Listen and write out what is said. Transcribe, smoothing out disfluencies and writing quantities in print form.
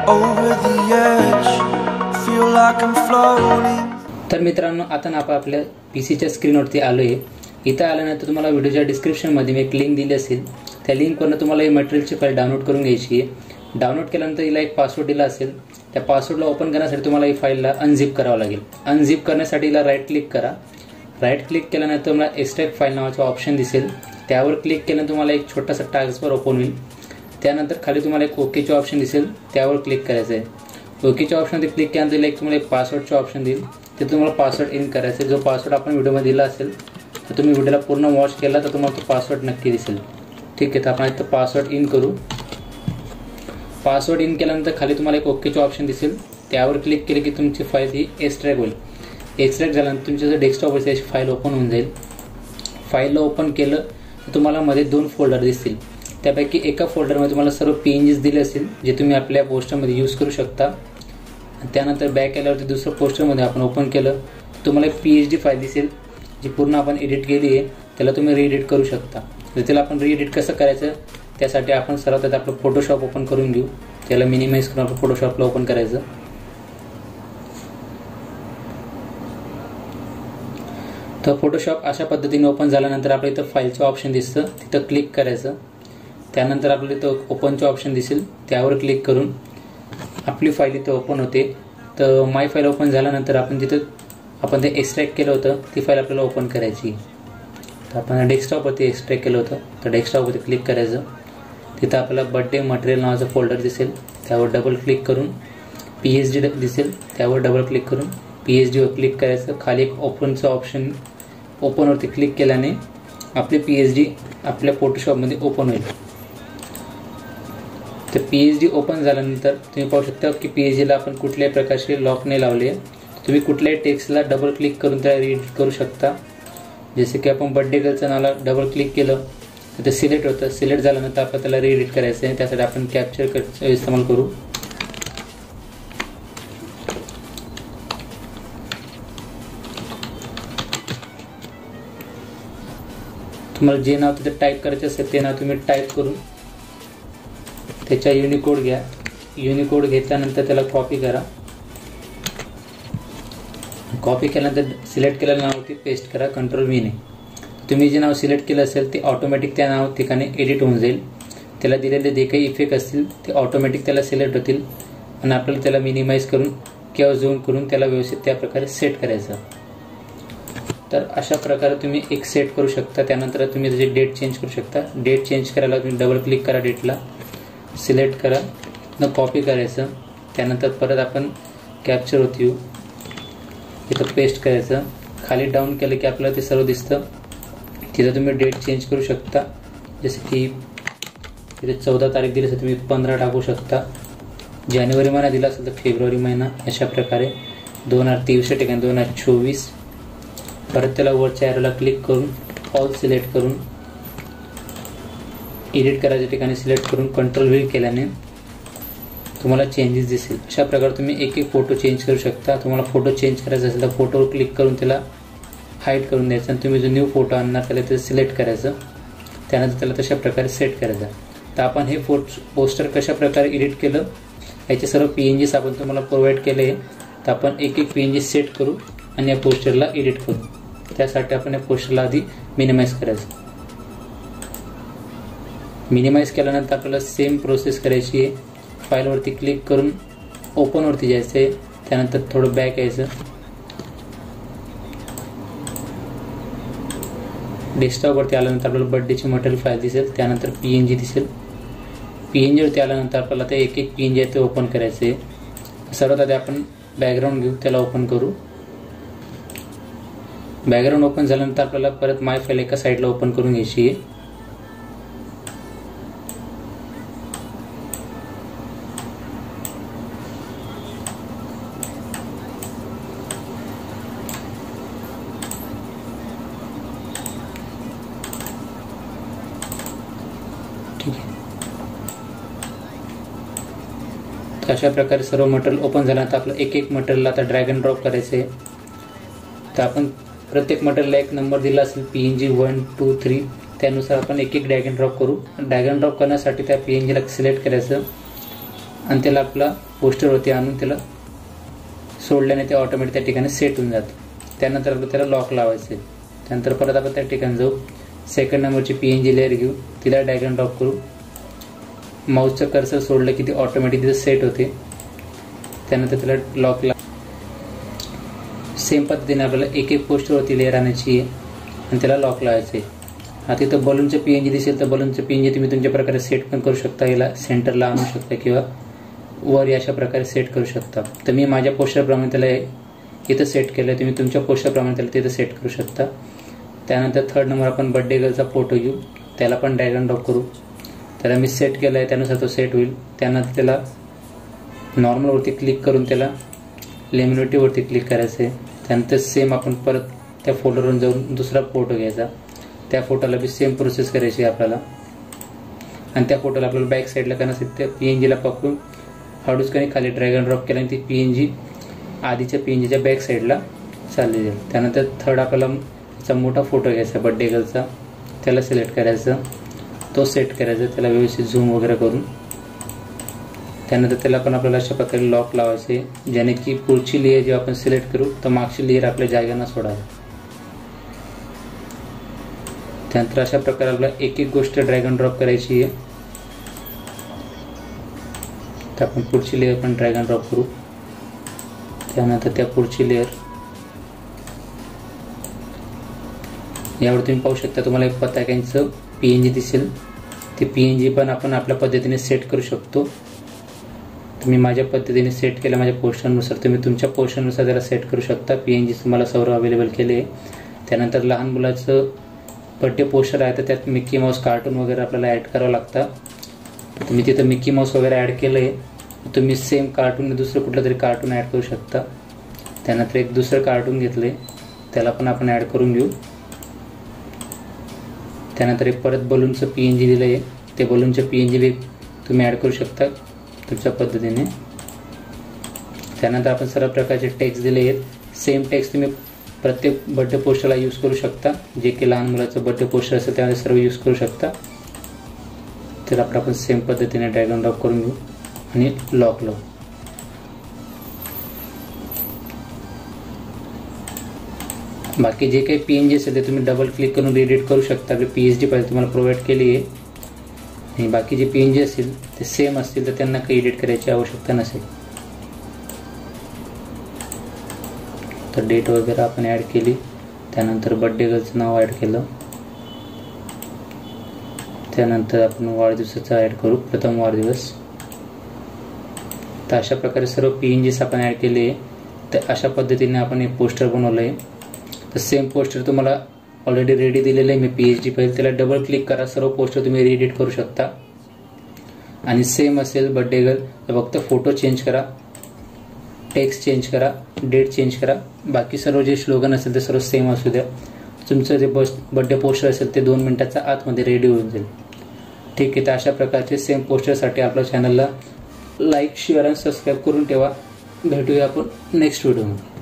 over the edge, feel like I'm floating. तर मित्रांनो, आता आपण आपल्या पीसीच्या स्क्रीनवरती आलोय। इथे आल्यानंतर तुम्हाला व्हिडिओच्या डिस्क्रिप्शनमध्ये मी एक लिंक दिली असेल, त्या लिंकवरून तुम्हाला ही मटेरियलची फाईल डाउनलोड करून घ्यायची आहे। डाउनलोड केल्यानंतर हिला एक पासवर्ड दिला असेल, त्या पासवर्डला ओपन करण्यासाठी तुम्हाला ही फाईलला अनझिप करावं लागेल। अनझिप करण्यासाठी हिला राईट क्लिक करा। राईट क्लिक केल्यानंतर तुम्हाला एक्स्ट्रॅक्ट फाईल नावाचा ऑप्शन दिसेल, त्यावर क्लिक केल्यानंतर तुम्हाला एक छोटासा टास्कबार ओपन होईल। त्यानंतर खाली तुम्हाला एक ओकेचे ऑप्शन दिसेल, त्यावर क्लिक करायचं आहे। ओकेच्या ऑप्शनवर क्लिक केल्यानंतर एक तुम्हाला एक पासवर्डचे ऑप्शन देईल, ते तुम्हाला पासवर्ड इन करायचं आहे। जो पासवर्ड आपण व्हिडिओमध्ये दिला असेल तर तुम्ही व्हिडिओला पूर्ण वॉच केला तर तुम्हाला तो पासवर्ड नक्की दिसेल। ठीक आहे, तर आपण इथं पासवर्ड इन करू। पासवर्ड इन केल्यानंतर खाली तुम्हाला एक ओकेचे ऑप्शन दिसेल, त्यावर क्लिक केले की तुमची फाईल ही एक्स्ट्रॅक्ट होईल। एक्स्ट्रॅक्ट झाल्यानंतर तुमच्या जर डेस्कटॉपवरती अशी फाईल ओपन होऊन जाईल। फाईलला ओपन केलं तर तुम्हाला मध्ये दोन फोल्डर दिसतील, त्यापैकी एका फोल्डरमध्ये तुम्हाला सर्व PNGs दिले असतील, जे तुम्ही आपल्या पोस्टरमध्ये यूज करू शकता। त्यानंतर बॅक आल्यावरती दुसरं पोस्टरमध्ये आपण ओपन केलं तुम्हाला एक PSD फाईल दिसेल, जी पूर्ण आपण एडिट केली आहे, त्याला तुम्ही रीएडिट करू शकता। तर त्याला आपण रीएडिट कसं करायचं, त्यासाठी आपण सर्वात आधी आपलं फोटोशॉप ओपन करून घेऊ। त्याला मिनिमाइज करून आपण फोटोशॉपला ओपन करायचं। तर फोटोशॉप अशा पद्धतीने ओपन झाल्यानंतर आपल्या इथं फाईलचं ऑप्शन दिसतं, तिथं क्लिक करायचं। त्यानंतर आपल्याला इथं ओपनचं ऑप्शन दिसेल, त्यावर क्लिक करून आपली फाईल इथं ओपन होते। तर माय फाईल ओपन झाल्यानंतर आपण ते एक्स्ट्रॅक्ट केलं होतं ती फाईल आपल्याला ओपन करायची। तर आपण डेस्कटॉपवरती एक्स्ट्रॅक्ट केलं होतं, तर डेस्कटॉपवरती क्लिक करायचं। तिथं आपल्याला बर्थडे मटेरियल नावाचं फोल्डर दिसेल, त्यावर डबल क्लिक करून PSD दिसेल, त्यावर डबल क्लिक करून PSD वर क्लिक करायचं। खाली एक ओपनचं ऑप्शन, ओपनवरती क्लिक केल्याने आपले PSD आपल्या फोटोशॉपमध्ये ओपन होईल। तर PSD ओपन झाल्यानंतर तुम्ही पाहू शकता की PSD ला आपण कुठल्याही प्रकारचे लॉक नाही लावले। तुम्ही कुठल्याही टेक्स्टला डबल क्लिक करून त्याला रीएडिट करू शकता। जसे की आपण बर्थडे गर्लच्या नावाला डबल क्लिक केलं तर ते सिलेक्ट होतं। सिलेक्ट झाल्यानंतर आपण त्याला रीएडिट करायचं आहे, त्यासाठी आपण कॅप्चर कटचा इस्तेमाल करू। तुम्हाला जे नाव तिथे टाईप करायचं असेल ते नाव तुम्ही टाईप करून त्याचा युनिकोड घ्या। युनिकोड घेतल्यानंतर त्याला कॉपी करा। कॉपी केल्यानंतर सिलेक्ट केलेलं नाव पेस्ट करा कंट्रोल-V ने। तुम्ही जे नाव सिलेक्ट केलं असेल ते ऑटोमॅटिक त्या नाव ठिकाणी एडिट होऊन जाईल। त्याला दिलेले जे काही इफेक्ट असतील ते ऑटोमॅटिक त्याला सिलेक्ट होतील आणि आपल्याला त्याला मिनिमाइज करून किंवा झूम करून त्याला व्यवस्थित त्या प्रकारे सेट करायचं। तर अशा प्रकारे तुम्ही एक सेट करू शकता। त्यानंतर तुम्ही त्याची डेट चेंज करू शकता। डेट चेंज करायला तुम्ही डबल क्लिक करा, डेटला सिलेक्ट करा, न कॉपी करायचं। त्यानंतर परत आपण कॅप्चर होती येऊ, इथं पेस्ट करायचं। खाली डाऊन केलं की आपल्याला ते सर्व दिसतं। तिथं तुम्ही डेट चेंज करू शकता, जसे की इथे 14 तारीख दिली असेल तुम्ही 15 टाकू शकता। जानेवारी महिना दिला असेल तर फेब्रुवारी महिना, अशा प्रकारे 2023 ठिकाणी 2024। परत त्याला वरच्या ॲरोला क्लिक करून ऑल सिलेक्ट करून एडिट करायच्या ठिकाणी सिलेक्ट करून कंट्रोल-V केल्याने तुम्हाला चेंजेस दिसेल। अशा प्रकारे तुम्ही एक एक फोटो चेंज करू शकता। तुम्हाला फोटो चेंज करायचा असेल तर फोटोवर क्लिक करून त्याला हाईड करून द्यायचं आणि तुम्ही जो न्यू फोटो आणणार त्याला ते सिलेक्ट करायचं। त्यानंतर त्याला तशा प्रकारे सेट करायचं। तर आपण हे पोस्टर कशा प्रकारे एडिट केलं याचे सर्व PNGs आपण तुम्हाला प्रोव्हाइड केले। तर आपण एक एक PNG सेट करू आणि या पोस्टरला एडिट करू। त्यासाठी आपण या पोस्टरला आधी मिनिमाइज करायचं। मिनिमाइज केल्यानंतर आपल्याला सेम प्रोसेस करायची आहे। फाईलवरती क्लिक करून ओपनवरती जायचं आहे, त्यानंतर थोडं बॅक यायचं। डेस्कटॉपवरती आल्यानंतर आपल्याला बर्थडेची मटेरियल फाईल दिसेल, त्यानंतर PNG दिसेल। PNGवरती आल्यानंतर आपल्याला ते एक एक PNG आहे ते ओपन करायचे आहे। सर्वात आधी आपण बॅकग्राऊंड घेऊ, त्याला ओपन करू। बॅकग्राऊंड ओपन झाल्यानंतर आपल्याला परत माय फाईल एका साईडला ओपन करून घ्यायची आहे। अशा प्रकारे सर्व मटेरियल ओपन झाल्यानंतर आपलं एक एक मटेरियल आता ड्रॅग अँड ड्रॉप करायचं आहे। तर आपण प्रत्येक मटेरियलला एक नंबर दिला असेल PNG 1 2 3, त्यानुसार आपण एक एक ड्रॅग अँड ड्रॉप करू। ड्रॅग अँड ड्रॉप करण्यासाठी त्या PNGला सिलेक्ट करायचं, आणि त्याला आपला पोस्टरवरती आणून त्याला सोडल्याने ते ऑटोमॅटिक त्या ठिकाणी सेट होऊन जातं। त्यानंतर आपल्याला त्याला लॉक लावायचं आहे। त्यानंतर परत आपण त्या ठिकाणी जाऊ, सेकंड नंबरची PNG लेअर घेऊ, तिला ड्रॅग अँड ड्रॉप करू, माऊसचं कर्सर सोडलं की ती ऑटोमॅटिक तिथे सेट होते। त्यानंतर त्याला लॉक ला सेम पद्धतीने आपल्याला एक एक पोस्टरवरती लेअर आणायची आहे आणि त्याला लॉक लावायचं आहे। आता इथं बलूनचं PNG दिसेल तर बलूनचं PNG तुम्ही तुमच्या प्रकारे सेट पण करू शकता, याला सेंटरला आणू शकता किंवा वर अशा प्रकारे सेट करू शकता। तर मी माझ्या पोस्टरप्रमाणे त्याला इथं सेट केलं आहे, तुम्ही तुमच्या पोस्टरप्रमाणे त्याला तिथं सेट करू शकता। त्यानंतर थर्ड नंबर आपण बर्थडे गर्लचा फोटो घेऊ, त्याला पण ड्रॅग अँड ड्रॉप करू, त्याला मी सेट केलं आहे त्यानुसार तो सेट होईल। त्यानंतर त्याला नॉर्मलवरती क्लिक करून त्याला लेमिनेटिव्हवरती क्लिक करायचं आहे। त्यानंतर सेम आपण परत त्या फोल्डरवरून जाऊन दुसरा फोटो घ्यायचा, त्या फोटोला बी सेम प्रोसेस करायची आहे आपल्याला आणि त्या फोटोला आपल्याला बॅक साईडला करण्यासाठी त्या PNGला पकडून हळूच काही खाली ड्रॅग अँड ड्रॉप केल्याने ती PNG आधीच्या PNGच्या बॅक साईडला चालली जाईल। त्यानंतर थर्ड आपल्याला त्याचा मोठा फोटो घ्यायचा बर्थडे गर्लचा, त्याला सिलेक्ट करायचं, तो सेट करायचा, त्याला व्यवस्थित झूम वगैरे करून। त्यानंतर त्याला पण आपल्याला अशा प्रकारे लॉक लावायचे, ज्याने की पुढची लेअर जेव्हा आपण सिलेक्ट करू तर मागची लेअर आपल्या जागेना सोडावी। त्यानंतर अशा प्रकारे आपल्याला एक एक गोष्ट ड्रॅग अँड ड्रॉप करायची आहे। तर आपण पुढची लेअर पण ड्रॅग अँड ड्रॉप करू, त्यानंतर त्या पुढची लेअर। यावर तुम्ही पाहू शकता तुम्हाला एक पताक्यांचं PNG दिसेल, ते PNG पण आपण आपल्या पद्धतीने सेट करू शकतो। तुम्ही माझ्या पद्धतीने सेट केलं माझ्या पोस्टरनुसार, तुम्ही तुमच्या पोस्टरनुसार त्याला सेट करू शकता। PNG तुम्हाला सर्व अवेलेबल केले। त्यानंतर लहान मुलाचं बर्थडे पोस्टर आहे तर त्यात मिकी माऊस कार्टून वगैरे आपल्याला ॲड करावं लागतं। तुम्ही तिथं मिकी माऊस वगैरे ॲड केलं आहे, तुम्ही सेम कार्टून दुसरं कुठलं तरी कार्टून ॲड करू शकता। त्यानंतर एक दुसरं कार्टून घेतलं आहे, त्याला पण आपण ॲड करून घेऊ। त्यानंतर एक परत बलूनचं PNG दिलं आहे, ते बलूनचं PNG बी तुम्ही ॲड करू शकता तुमच्या पद्धतीने। त्यानंतर आपण सर्व प्रकारचे टेक्स्ट दिले आहेत, सेम टेक्स्ट तुम्ही प्रत्येक बर्थडे पोस्टरला यूज करू शकता, जे की लहान मुलाचं बर्थडे पोस्टर असेल त्यामध्ये सर्व यूज करू शकता। तर आपण सेम पद्धतीने ड्रॅग अँड ड्रॉप करून घेऊ आणि लॉक लावू। बाकी जे काही PNG असेल ते तुम्ही डबल क्लिक करून एडिट करू शकता। आपली PSD फाईल तुम्हाला प्रोव्हाइड केली आहे आणि बाकी जे PNG असतील ते सेम असतील तर त्यांना काही एडिट करायची आवश्यकता नसेल। तर डेट वगैरे आपण ॲड केली, त्यानंतर बर्थडे गर्लचं नाव ॲड केलं, त्यानंतर आपण वाढदिवसाचं ॲड करू, प्रथम वाढदिवस। तर अशा प्रकारे सर्व PNGs आपण ॲड केले। तर अशा पद्धतीने आपण एक पोस्टर बनवलं आहे। तर सेम पोस्टर तुम्हाला ऑलरेडी रेडी दिलेलं आहे मी PSD फाईल, त्याला डबल क्लिक करा, सर्व पोस्टर तुम्ही एडिट करू शकता। आणि सेम असेल बर्थडे गर्ल तर फक्त फोटो चेंज करा, टेक्स्ट चेंज करा, डेट चेंज करा, बाकी सर्व जे स्लोगन असेल ते सर्व सेम असू द्या। तुमचं जे बर्थडे पोस्टर असेल ते 2 मिनिटाच्या आतमध्ये रेडी होऊन जाईल। ठीक आहे, तर अशा प्रकारचे सेम पोस्टरसाठी आपल्या चॅनलला लाईक, शेअर आणि सबस्क्राईब करून ठेवा। भेटूया आपण नेक्स्ट व्हिडिओमध्ये।